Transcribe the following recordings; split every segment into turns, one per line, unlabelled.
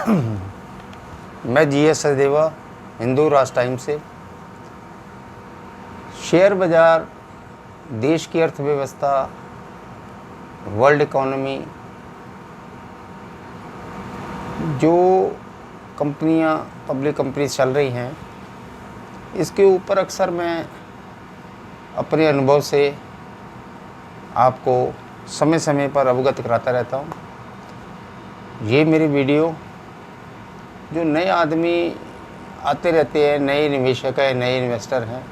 मैं GS सचदेवा, हिंदू राष्ट्र times से। शेयर बाज़ार देश की अर्थव्यवस्था, वर्ल्ड इकोनॉमी, जो कंपनियां पब्लिक कंपनीज चल रही हैं, इसके ऊपर अक्सर मैं अपने अनुभव से आपको समय समय पर अवगत कराता रहता हूँ। ये मेरी वीडियो जो नए आदमी आते रहते हैं, नए निवेशक हैं, नए इन्वेस्टर हैं,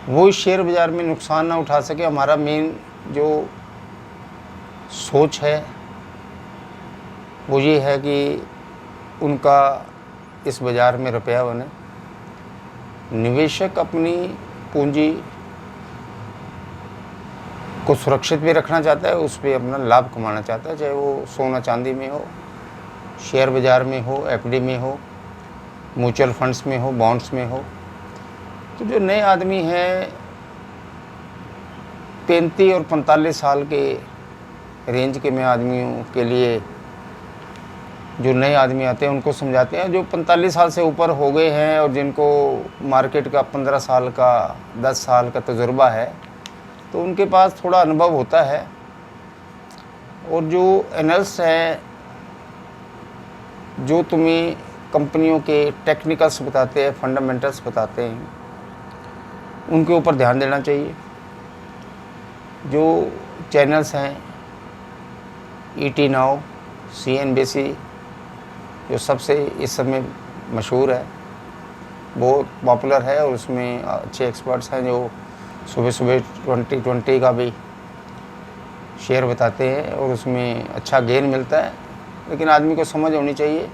वो इस शेयर बाज़ार में नुकसान ना उठा सके, हमारा मेन जो सोच है वो ये है कि उनका इस बाज़ार में रुपया बने। निवेशक अपनी पूंजी को सुरक्षित भी रखना चाहता है, उस पर अपना लाभ कमाना चाहता है, चाहे वो सोना चांदी में हो, शेयर बाज़ार में हो, FD में हो, म्यूचुअल फंड्स में हो, बॉन्ड्स में हो। तो जो नए आदमी हैं 35 और 45 साल के रेंज के में आदमियों के लिए, जो नए आदमी आते हैं उनको समझाते हैं। जो 45 साल से ऊपर हो गए हैं और जिनको मार्केट का 15 साल का 10 साल का तजुर्बा है, तो उनके पास थोड़ा अनुभव होता है। और जो एनालिस्ट हैं, जो तुम्हें कंपनियों के टेक्निकल्स बताते हैं, फंडामेंटल्स बताते हैं, उनके ऊपर ध्यान देना चाहिए। जो चैनल्स हैं ET नाउ, CNBC, जो सबसे इस समय मशहूर है, बहुत पॉपुलर है, और उसमें अच्छे एक्सपर्ट्स हैं जो सुबह सुबह 2020 का भी शेयर बताते हैं और उसमें अच्छा गेन मिलता है। लेकिन आदमी को समझ होनी चाहिए,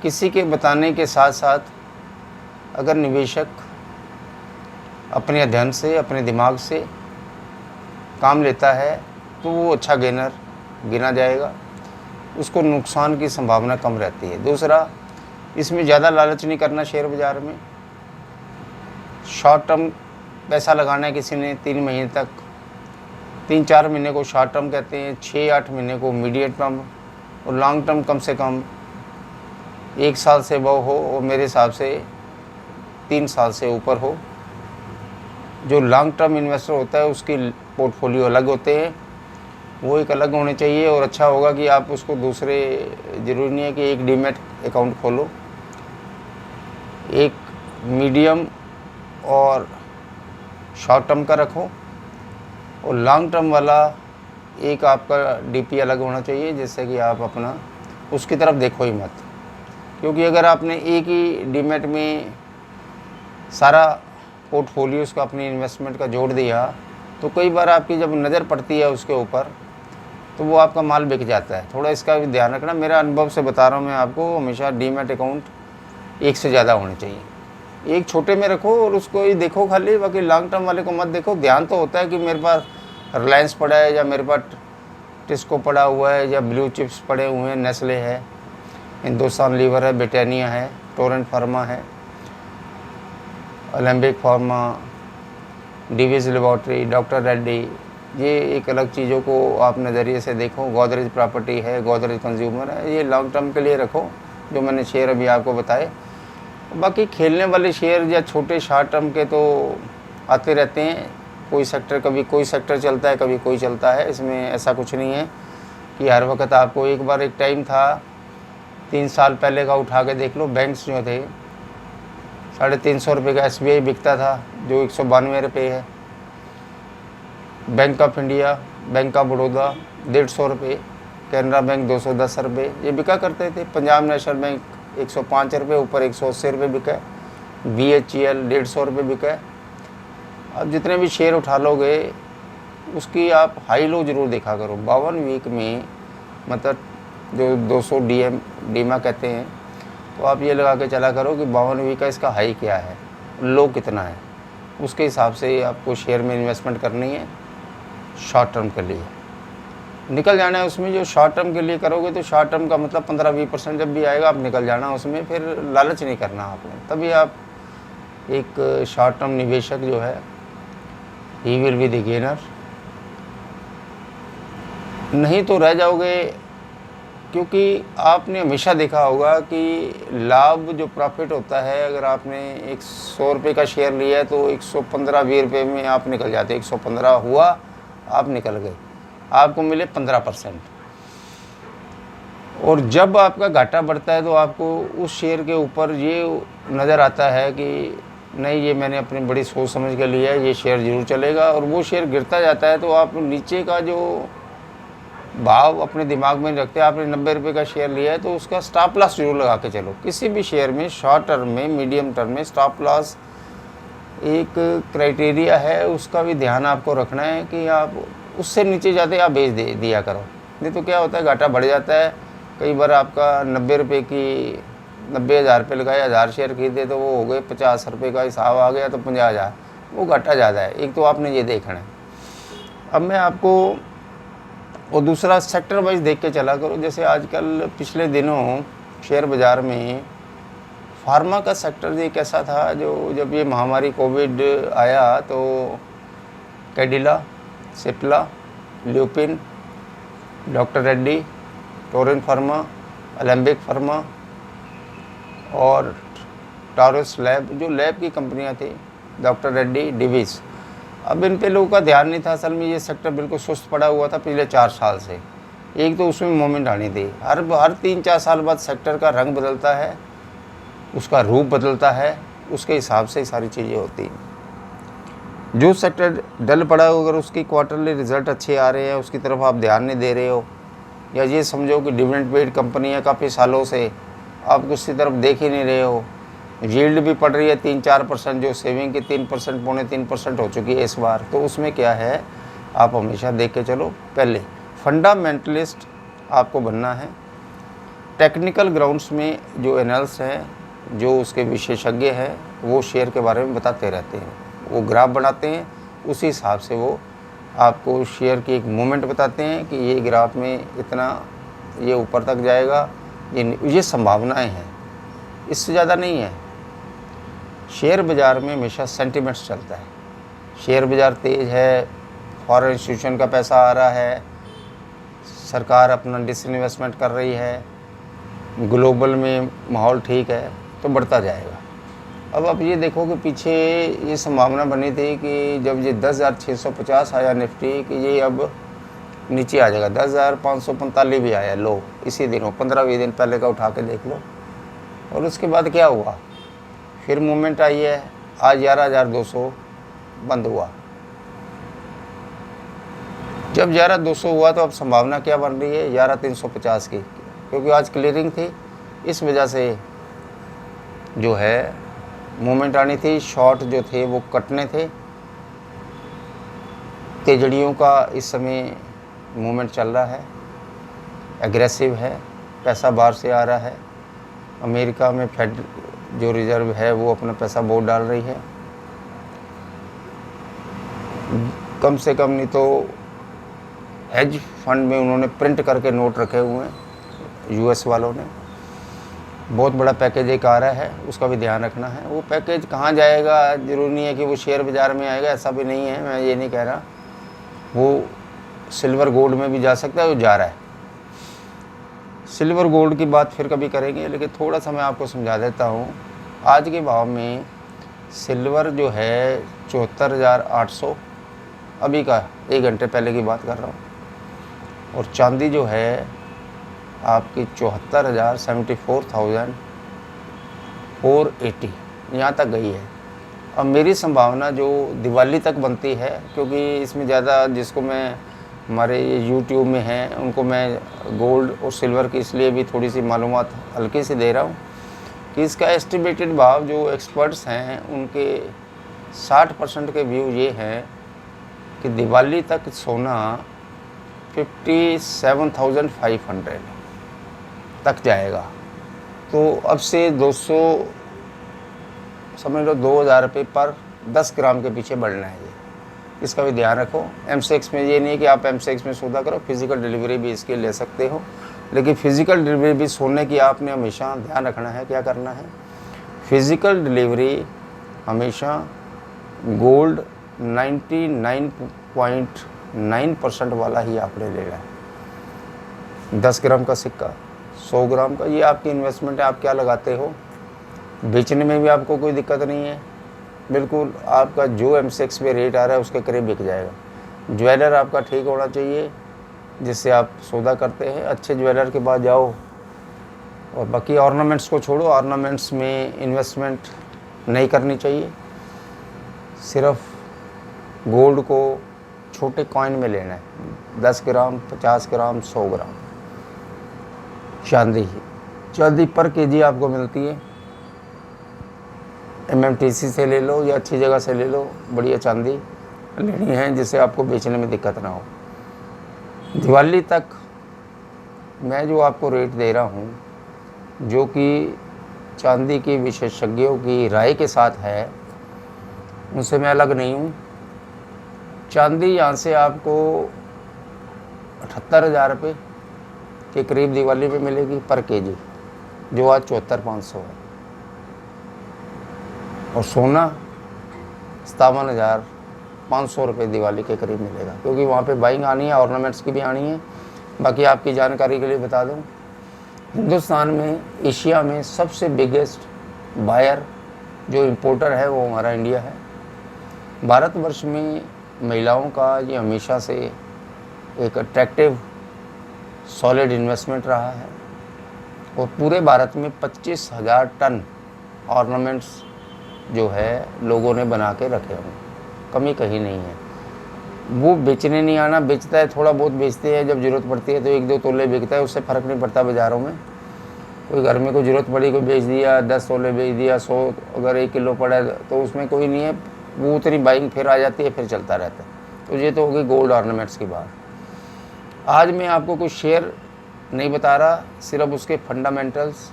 किसी के बताने के साथ साथ अगर निवेशक अपने अध्ययन से, अपने दिमाग से काम लेता है तो वो अच्छा गेनर गिना जाएगा, उसको नुकसान की संभावना कम रहती है। दूसरा, इसमें ज़्यादा लालच नहीं करना। शेयर बाज़ार में शॉर्ट टर्म पैसा लगाना है किसी ने 3 महीने तक, 3-4 महीने को शॉर्ट टर्म कहते हैं, 6-8 महीने को मीडियम टर्म, और लॉन्ग टर्म कम से कम 1 साल से वो हो, और मेरे हिसाब से 3 साल से ऊपर हो। जो लॉन्ग टर्म इन्वेस्टर होता है उसकी पोर्टफोलियो अलग होते हैं, वो एक अलग होने चाहिए। और अच्छा होगा कि आप उसको दूसरे, ज़रूरी नहीं है कि एक डीमैट अकाउंट खोलो, एक मीडियम और शॉर्ट टर्म का रखो, और लॉन्ग टर्म वाला एक आपका DP अलग होना चाहिए, जिससे कि आप अपना उसकी तरफ देखो ही मत। क्योंकि अगर आपने एक ही डीमैट में सारा पोर्टफोलियोज का, अपनी इन्वेस्टमेंट का जोड़ दिया, तो कई बार आपकी जब नज़र पड़ती है उसके ऊपर तो वो आपका माल बिक जाता है। थोड़ा इसका भी ध्यान रखना। मेरा अनुभव से बता रहा हूँ मैं आपको, हमेशा डीमैट अकाउंट एक से ज़्यादा होने चाहिए। एक छोटे में रखो और उसको ही देखो खाली, बाकी लॉन्ग टर्म वाले को मत देखो। ध्यान तो होता है कि मेरे पास रिलायंस पड़ा है, या मेरे पास टिस्को पड़ा हुआ है, या ब्लू चिप्स पड़े हुए हैं, नेस्ले है, हिंदुस्तान लीवर है, ब्रिटानिया है, टोरेंट फार्मा है, Olympic pharma, Divi's laboratory, doctor Reddy. ये एक अलग चीज़ों को आप नज़रिए से देखो। गोदरेज प्रॉपर्टी है, गोदरेज कंज्यूमर है, ये लॉन्ग टर्म के लिए रखो, जो मैंने शेयर अभी आपको बताए। बाकी खेलने वाले शेयर या छोटे शॉर्ट टर्म के तो आते रहते हैं। कोई सेक्टर, कभी कोई सेक्टर चलता है, कभी कोई चलता है। इसमें ऐसा कुछ नहीं है कि हर वक्त आपको, एक बार एक टाइम था 3 साल पहले का उठा के देख लो, बैंक्स जो थे 350 रुपये का SBI बिकता था, जो 192 रुपये है। Bank of India, bank of Baroda 150 रुपये, कैनरा बैंक 210 रुपये, ये बिका करते थे। पंजाब नेशनल बैंक 105 रुपये, ऊपर 180 रुपये बिका है। BHEL 150 रुपये बिका है। अब जितने भी शेयर उठा लोगे उसकी आप हाई लो ज़रूर देखा करो। 52 वीक में, मतलब जो 200 डीमा कहते हैं, तो आप ये लगा के चला करो कि 52 वीक का इसका हाई क्या है, लो कितना है, उसके हिसाब से आपको शेयर में इन्वेस्टमेंट करनी है। शॉर्ट टर्म के लिए निकल जाना है उसमें। जो शॉर्ट टर्म के लिए करोगे तो शॉर्ट टर्म का मतलब 15-20% जब भी आएगा आप निकल जाना उसमें, फिर लालच नहीं करना आपने, तभी आप एक शॉर्ट टर्म निवेशक जो है he will be the gainer. नहीं तो रह जाओगे क्योंकि आपने हमेशा देखा होगा कि लाभ जो प्रॉफिट होता है, अगर आपने 100 रुपये का शेयर लिया है तो 115-20 रुपये में आप निकल जाते, 115 हुआ आप निकल गए, आपको मिले 15%। और जब आपका घाटा बढ़ता है तो आपको उस शेयर के ऊपर ये नज़र आता है कि नहीं, ये मैंने अपनी बड़ी सोच समझ के लिया है, ये शेयर ज़रूर चलेगा। और वो शेयर गिरता जाता है तो आप नीचे का जो भाव अपने दिमाग में रखते हैं, आपने 90 रुपये का शेयर लिया है तो उसका स्टॉप लॉस जरूर लगा के चलो। किसी भी शेयर में शॉर्ट टर्म में, मीडियम टर्म में स्टॉप लॉस एक क्राइटेरिया है, उसका भी ध्यान आपको रखना है कि आप उससे नीचे जाते आप बेच दिया करो। नहीं तो क्या होता है, घाटा बढ़ जाता है। कई बार आपका 90 रुपये की 90,000 रुपये लगाए, 1000 शेयर खरीदे तो वो हो गए 50 रुपये का हिसाब आ गया तो 50,000, वो घाटा ज़्यादा है। एक तो आपने ये देखना है। अब मैं आपको और दूसरा सेक्टर वाइज देख के चला करो। जैसे आजकल पिछले दिनों शेयर बाज़ार में फार्मा का सेक्टर एक ऐसा था जो जब ये महामारी कोविड आया तो Cadila, Cipla, lupin, doctor Reddy, Torrent pharma, Alembic pharma और टॉरस लैब, जो लैब की कंपनियां थी, डॉक्टर रेड्डी, डिवीज़, अब इन पे लोगों का ध्यान नहीं था। असल में ये सेक्टर बिल्कुल सुस्त पड़ा हुआ था पिछले 4 साल से। एक तो उसमें मोमेंट आनी थी। हर 3-4 साल बाद सेक्टर का रंग बदलता है, उसका रूप बदलता है, उसके हिसाब से ही सारी चीज़ें होती हैं। जो सेक्टर डल पड़ा हो, अगर उसकी क्वार्टरली रिजल्ट अच्छे आ रहे हैं, उसकी तरफ आप ध्यान नहीं दे रहे हो, या ये समझो कि डिविडेंड पेड कंपनी है काफ़ी सालों से, आप उसकी तरफ देख ही नहीं रहे हो, यील्ड भी पड़ रही है 3-4%, जो सेविंग की 3%, 2.25% हो चुकी है इस बार, तो उसमें क्या है, आप हमेशा देख के चलो। पहले फंडामेंटलिस्ट आपको बनना है। टेक्निकल ग्राउंड्स में जो एनालिस्ट हैं, जो उसके विशेषज्ञ हैं, वो शेयर के बारे में बताते रहते हैं, वो ग्राफ बनाते हैं, उसी हिसाब से वो आपको शेयर की एक मूवमेंट बताते हैं कि ये ग्राफ में इतना ये ऊपर तक जाएगा, ये संभावनाएं हैं, इससे ज़्यादा नहीं है। शेयर बाज़ार में हमेशा सेंटिमेंट्स चलता है। शेयर बाज़ार तेज़ है, फॉरेन इंस्टीट्यूशन का पैसा आ रहा है, सरकार अपना डिसइन्वेस्टमेंट कर रही है, ग्लोबल में माहौल ठीक है, तो बढ़ता जाएगा। अब आप ये देखो कि पीछे ये संभावना बनी थी कि जब ये 10,650 आया निफ्टी, कि ये अब नीचे आ जाएगा। 10,545 भी आया लो इसी दिनों, 15-20 दिन पहले का उठा के देख लो। और उसके बाद क्या हुआ, फिर मूवमेंट आई है, आज 11,200 बंद हुआ। जब 11,200 हुआ तो अब संभावना क्या बन रही है, 11,350 की, क्योंकि आज क्लियरिंग थी, इस वजह से जो है मूवमेंट आनी थी। शॉर्ट जो थे वो कटने थे। तेजड़ियों का इस समय मूवमेंट चल रहा है, एग्रेसिव है, पैसा बाहर से आ रहा है। अमेरिका में फेड जो रिजर्व है वो अपना पैसा बहुत डाल रही है, कम से कम नहीं तो हेज फंड में उन्होंने प्रिंट करके नोट रखे हुए हैं, यूएस वालों ने। बहुत बड़ा पैकेज एक आ रहा है, उसका भी ध्यान रखना है। वो पैकेज कहाँ जाएगा, ज़रूरी नहीं है कि वो शेयर बाज़ार में आएगा, ऐसा भी नहीं है, मैं ये नहीं कह रहा। वो सिल्वर गोल्ड में भी जा सकता है, वो जा रहा है। सिल्वर गोल्ड की बात फिर कभी करेंगे, लेकिन थोड़ा सा मैं आपको समझा देता हूँ। आज के भाव में सिल्वर जो है 74,800, अभी का 1 घंटे पहले की बात कर रहा हूँ, और चांदी जो है आपकी 74,480 यहाँ तक गई है। अब मेरी संभावना जो दिवाली तक बनती है, क्योंकि इसमें ज़्यादा जिसको मैं हमारे ये यूट्यूब में हैं उनको मैं गोल्ड और सिल्वर की इसलिए भी थोड़ी सी मालूमात हल्की सी दे रहा हूँ कि इसका एस्टिमेटेड भाव जो एक्सपर्ट्स हैं उनके 60% के व्यू ये हैं कि दिवाली तक सोना 57,500 तक जाएगा। तो अब से 200 समझ लो 2,000 रुपये पर 10 ग्राम के पीछे बढ़ना है। ये इसका भी ध्यान रखो। एमसेक्स में ये नहीं है कि आप एमसेक्स में सौदा करो, फिजिकल डिलीवरी भी इसके ले सकते हो, लेकिन फिजिकल डिलीवरी भी सोने की आपने हमेशा ध्यान रखना है। क्या करना है, फिजिकल डिलीवरी हमेशा गोल्ड 99.9% वाला ही आपने लेना है। 10 ग्राम का सिक्का 100 ग्राम का। ये आपकी इन्वेस्टमेंट है, आप क्या लगाते हो। बेचने में भी आपको कोई दिक्कत नहीं है, बिल्कुल आपका जो एमसेक्स पे रेट आ रहा है उसके करीब बिक जाएगा। ज्वेलर आपका ठीक होना चाहिए जिससे आप सौदा करते हैं, अच्छे ज्वेलर के पास जाओ। और बाकी ऑर्नामेंट्स को छोड़ो, ऑर्नामेंट्स में इन्वेस्टमेंट नहीं करनी चाहिए। सिर्फ गोल्ड को छोटे कॉइन में लेना है, 10 ग्राम, 50 ग्राम, 100 ग्राम। चांदी पर केजी आपको मिलती है, MMTC से ले लो या अच्छी जगह से ले लो, बढ़िया चांदी लेनी है जिससे आपको बेचने में दिक्कत ना हो। दिवाली तक मैं जो आपको रेट दे रहा हूँ, जो कि चांदी के विशेषज्ञों की राय के साथ है, उनसे मैं अलग नहीं हूँ। चांदी यहाँ से आपको 78,000 रुपये के करीब दिवाली पे मिलेगी पर केजी, जो आज 74,500 है। और सोना 57,500 रुपये दिवाली के करीब मिलेगा, क्योंकि वहाँ पे बाइंग आनी है, ऑर्नामेंट्स की भी आनी है। बाकी आपकी जानकारी के लिए बता दूँ, हिंदुस्तान में, एशिया में सबसे बिगेस्ट बायर जो इंपोर्टर है वो हमारा इंडिया है। भारतवर्ष में महिलाओं का ये हमेशा से एक अट्रैक्टिव सॉलिड इन्वेस्टमेंट रहा है। और पूरे भारत में 25,000 टन ऑर्नामेंट्स जो है लोगों ने बना के रखे हों, कमी कहीं नहीं है। वो बेचने नहीं आना, बेचता है थोड़ा बहुत बेचते हैं, जब ज़रूरत पड़ती है तो 1-2 तोले बिकता है, उससे फ़र्क नहीं पड़ता बाज़ारों में। कोई घर में कोई ज़रूरत पड़ी, कोई बेच दिया, 10 तोले बेच दिया, 100 अगर 1 किलो पड़ा है तो उसमें कोई नहीं है, वो उतनी बाइंग फिर आ जाती है, फिर चलता रहता है। तो ये तो होगी गोल्ड ऑर्नामेंट्स की बात। आज मैं आपको कुछ शेयर नहीं बता रहा, सिर्फ उसके फंडामेंटल्स,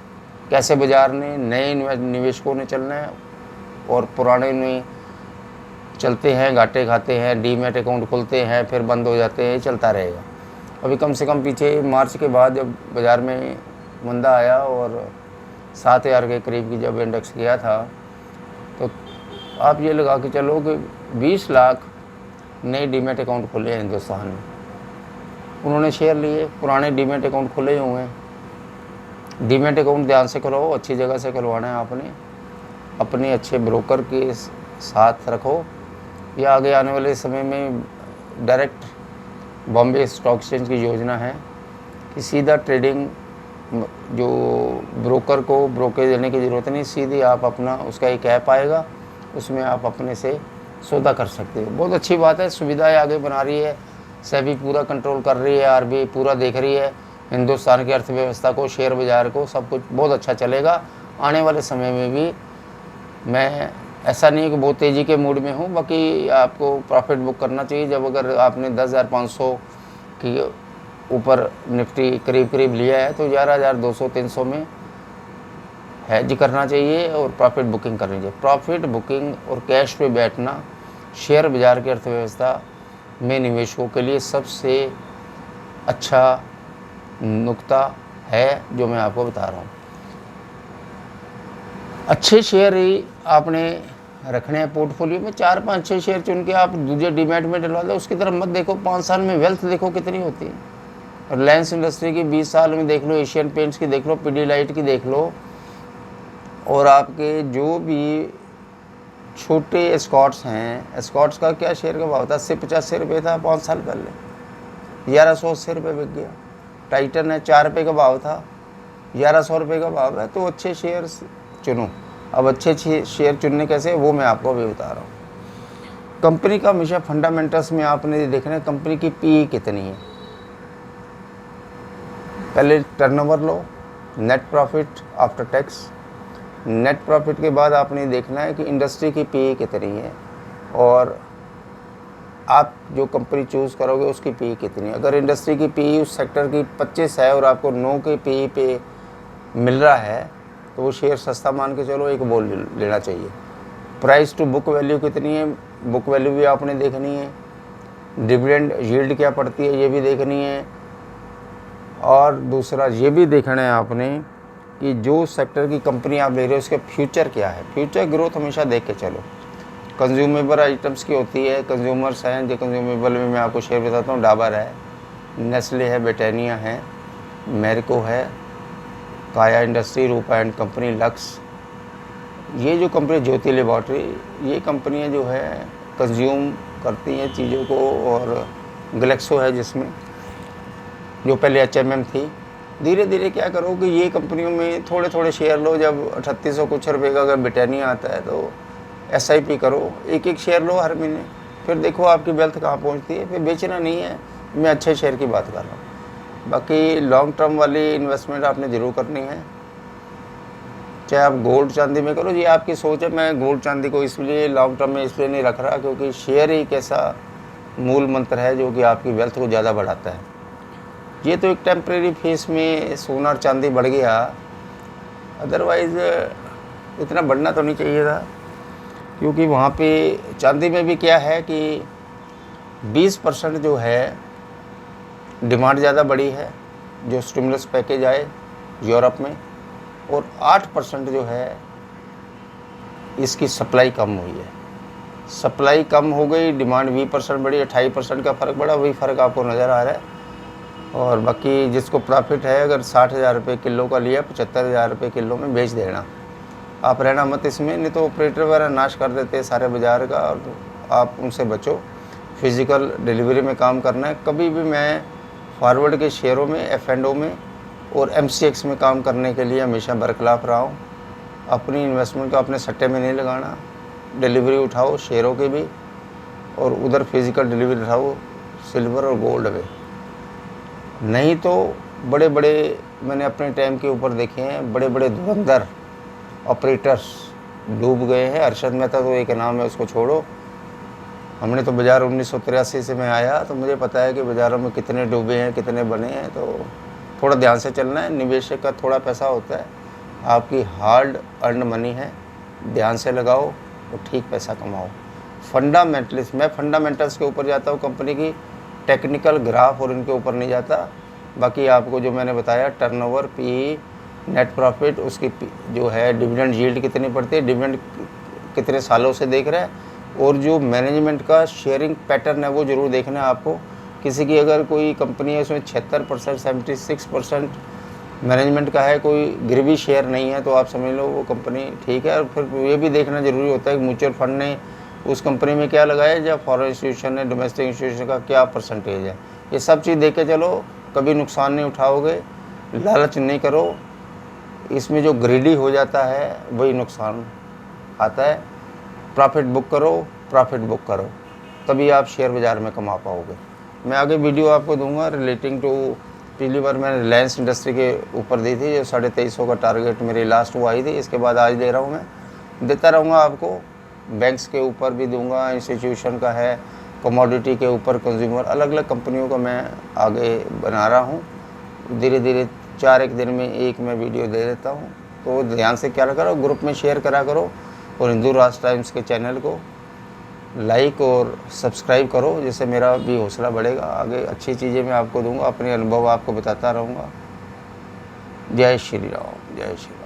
कैसे बाज़ार ने नए निवेशकों ने चलना है और पुराने में चलते हैं, घाटे खाते हैं, डीमैट अकाउंट खुलते हैं फिर बंद हो जाते हैं, चलता रहेगा। अभी कम से कम पीछे मार्च के बाद जब बाज़ार में मंदा आया और 7,000 के करीब की जब इंडेक्स गया था, तो आप ये लगा के चलो कि 20 लाख नए डीमैट अकाउंट खुले हैं हिंदुस्तान में। उन्होंने शेयर लिए, पुराने डीमैट अकाउंट खुले हुए हैं। डीमैट अकाउंट ध्यान से करवाओ, अच्छी जगह से करवाना है आपने, अपने अच्छे ब्रोकर के साथ रखो, या आगे आने वाले समय में डायरेक्ट बॉम्बे स्टॉक एक्सचेंज की योजना है कि सीधा ट्रेडिंग, जो ब्रोकर को ब्रोकेज देने की ज़रूरत नहीं, सीधी आप अपना, उसका एक ऐप आएगा, उसमें आप अपने से सौदा कर सकते हो। बहुत अच्छी बात है, सुविधाएं आगे बना रही है, सेबी पूरा कंट्रोल कर रही है, RBI पूरा देख रही है हिंदुस्तान की अर्थव्यवस्था को, शेयर बाज़ार को, सब कुछ बहुत अच्छा चलेगा। आने वाले समय में भी मैं ऐसा नहीं है कि बहुत तेज़ी के मूड में हूँ, बाकी आपको प्रॉफिट बुक करना चाहिए। जब अगर आपने 10,500 की ऊपर निफ्टी करीब करीब लिया है तो 11,200-300 में हेज करना चाहिए और प्रॉफिट बुकिंग करनी चाहिए। प्रॉफिट बुकिंग और कैश पे बैठना शेयर बाज़ार की अर्थव्यवस्था में निवेशकों के लिए सबसे अच्छा नुक्ता है जो मैं आपको बता रहा हूँ। अच्छे शेयर ही आपने रखने हैं पोर्टफोलियो में, 4-5-6 शेयर चुन के आप दूसरे डीमैट में डलवा दो। उसकी तरफ मत देखो, 5 साल में वेल्थ देखो कितनी होती है। और रिलायंस इंडस्ट्री की 20 साल में देख लो, एशियन पेंट्स की देख लो, पीडीलाइट की देख लो, और आपके जो भी छोटे एस्कॉर्ट्स हैं, एस्कॉर्ट्स का क्या शेयर का भाव था, 80-85 रुपये था 5 साल पहले, 1180 रुपये बिक गया। टाइटन है 4 रुपये का भाव था, 1100 रुपये का भाव है। तो अच्छे शेयर चुनो। अब अच्छे शेयर चुनने कैसे, वो मैं आपको अभी बता रहा हूँ। कंपनी का हमेशा फंडामेंटल्स में आपने देखना है, कंपनी की PE कितनी है। पहले टर्नओवर लो, net profit after tax. Net profit के बाद आपने देखना है कि इंडस्ट्री की PE कितनी है, और आप जो कंपनी चूज़ करोगे उसकी PE कितनी है। अगर इंडस्ट्री की PE उस सेक्टर की 25 है और आपको 9 के PE पे मिल रहा है तो वो शेयर सस्ता मान के चलो, एक बोल लेना चाहिए। प्राइस टू बुक वैल्यू कितनी है, बुक वैल्यू भी आपने देखनी है। डिविडेंड यील्ड क्या पड़ती है ये भी देखनी है। और दूसरा ये भी देखना है आपने कि जो सेक्टर की कंपनी आप ले रहे हो उसके फ्यूचर क्या है। फ्यूचर ग्रोथ हमेशा देख के चलो। कंज्यूमेबल आइटम्स की होती है, कंज्यूमर्स हैं, जो कंज्यूमेबल में मैं आपको शेयर बताता हूँ। डाबर है, नेस्ले है, ब्रिटानिया है, मेरिको है, काया industry, Rupa and company, lux, ये जो कंपनी ज्योति लेबॉर्ट्री, ये कंपनियां जो है कंज्यूम करती हैं चीज़ों को। और ग्लेक्सो है जिसमें, जो पहले HMM थी। धीरे धीरे क्या करो कि ये कंपनियों में थोड़े थोड़े शेयर लो। जब 3800 कुछ रुपये का अगर ब्रिटानिया आता है तो SIP करो, एक एक शेयर लो हर महीने, फिर देखो आपकी वेल्थ कहाँ पहुँचती है। फिर बेचना नहीं है, मैं अच्छे शेयर की बात कर रहा हूँ। बाकी लॉन्ग टर्म वाली इन्वेस्टमेंट आपने ज़रूर करनी है, चाहे आप गोल्ड चांदी में करो। ये आपकी सोच है। मैं गोल्ड चांदी को इसलिए लॉन्ग टर्म में इसलिए नहीं रख रहा क्योंकि शेयर एक ऐसा मूल मंत्र है जो कि आपकी वेल्थ को ज़्यादा बढ़ाता है। ये तो एक टेम्परेरी फेस में सोना और चांदी बढ़ गया, अदरवाइज़ इतना बढ़ना तो नहीं चाहिए था। क्योंकि वहाँ पे चांदी में भी क्या है कि 20% जो है डिमांड ज़्यादा बढ़ी है, जो स्टिमुलस पैकेज आए यूरोप में, और 8% जो है इसकी सप्लाई कम हुई है। सप्लाई कम हो गई, डिमांड 20% बढ़ी, 28% का फ़र्क बढ़ा, वही फ़र्क आपको नज़र आ रहा है। और बाकी जिसको प्रॉफिट है, अगर 60,000 रुपये किलो का लिया, 75,000 रुपये किलो में बेच देना। आप रहना मत इसमें, नहीं तो ऑपरेटर वगैरह नाश कर देते हैं सारे बाज़ार का, और आप उनसे बचो। फिज़िकल डिलीवरी में काम करना है। कभी भी मैं फॉरवर्ड के शेयरों में, F&O में और MCX में काम करने के लिए हमेशा बरखिलाफ़ रहा हूँ। अपनी इन्वेस्टमेंट को अपने सट्टे में नहीं लगाना। डिलीवरी उठाओ शेयरों के भी, और उधर फिज़िकल डिलीवरी उठाओ सिल्वर और गोल्ड में। नहीं तो बड़े बड़े, मैंने अपने टाइम के ऊपर देखे हैं, बड़े बड़े धुरंधर ऑपरेटर्स डूब गए हैं। अरशद मेहता तो एक नाम है, उसको छोड़ो। हमने तो बाज़ार 1983 से मैं आया, तो मुझे पता है कि बाज़ारों में कितने डूबे हैं, कितने बने हैं। तो थोड़ा ध्यान से चलना है। निवेशक का थोड़ा पैसा होता है, आपकी हार्ड अर्न मनी है, ध्यान से लगाओ और ठीक पैसा कमाओ। फंडामेंटलिस्ट, मैं फंडामेंटल्स के ऊपर जाता हूँ, कंपनी की टेक्निकल ग्राफ और इनके ऊपर नहीं जाता। बाकी आपको जो मैंने बताया, टर्नओवर, PE, नेट प्रॉफिट, उसकी जो है डिविडेंड यील्ड कितनी पड़ती है, डिविडेंड कितने सालों से देख रहा है, और जो मैनेजमेंट का शेयरिंग पैटर्न है वो ज़रूर देखना है आपको। किसी की अगर कोई कंपनी है उसमें 76%, 76% मैनेजमेंट का है, कोई गिरवी शेयर नहीं है, तो आप समझ लो वो कंपनी ठीक है। और फिर ये भी देखना ज़रूरी होता है कि म्यूचुअल फंड ने उस कंपनी में क्या लगाया, या फॉरेन इंस्टीट्यूशन ने, डोमेस्टिक इंस्टीट्यूशन का क्या परसेंटेज है। ये सब चीज़ देख के चलो, कभी नुकसान नहीं उठाओगे। लालच नहीं करो, इसमें जो ग्रीडी हो जाता है वही नुकसान आता है। प्रॉफिट बुक करो, प्रॉफिट बुक करो, तभी आप शेयर बाज़ार में कमा पाओगे। मैं आगे वीडियो आपको दूंगा रिलेटिंग टू, पिछली बार मैंने रिलायंस इंडस्ट्री के ऊपर दी थी, जो 2350 का टारगेट मेरी लास्ट वो आई थी। इसके बाद आज दे रहा हूँ, मैं देता रहूँगा आपको। बैंक्स के ऊपर भी दूंगा, इंस्टीट्यूशन का है, कमोडिटी के ऊपर, कंज्यूमर, अलग अलग कंपनियों का मैं आगे बना रहा हूँ। धीरे धीरे 4 दिन में एक मैं वीडियो दे देता हूँ। तो ध्यान से क्या करो, ग्रुप में शेयर करा करो, और हिंदू राष्ट्र टाइम्स के चैनल को लाइक और सब्सक्राइब करो, जिससे मेरा भी हौसला बढ़ेगा। आगे अच्छी चीज़ें मैं आपको दूंगा, अपने अनुभव आपको बताता रहूँगा। जय श्री राम, जय श्री राम।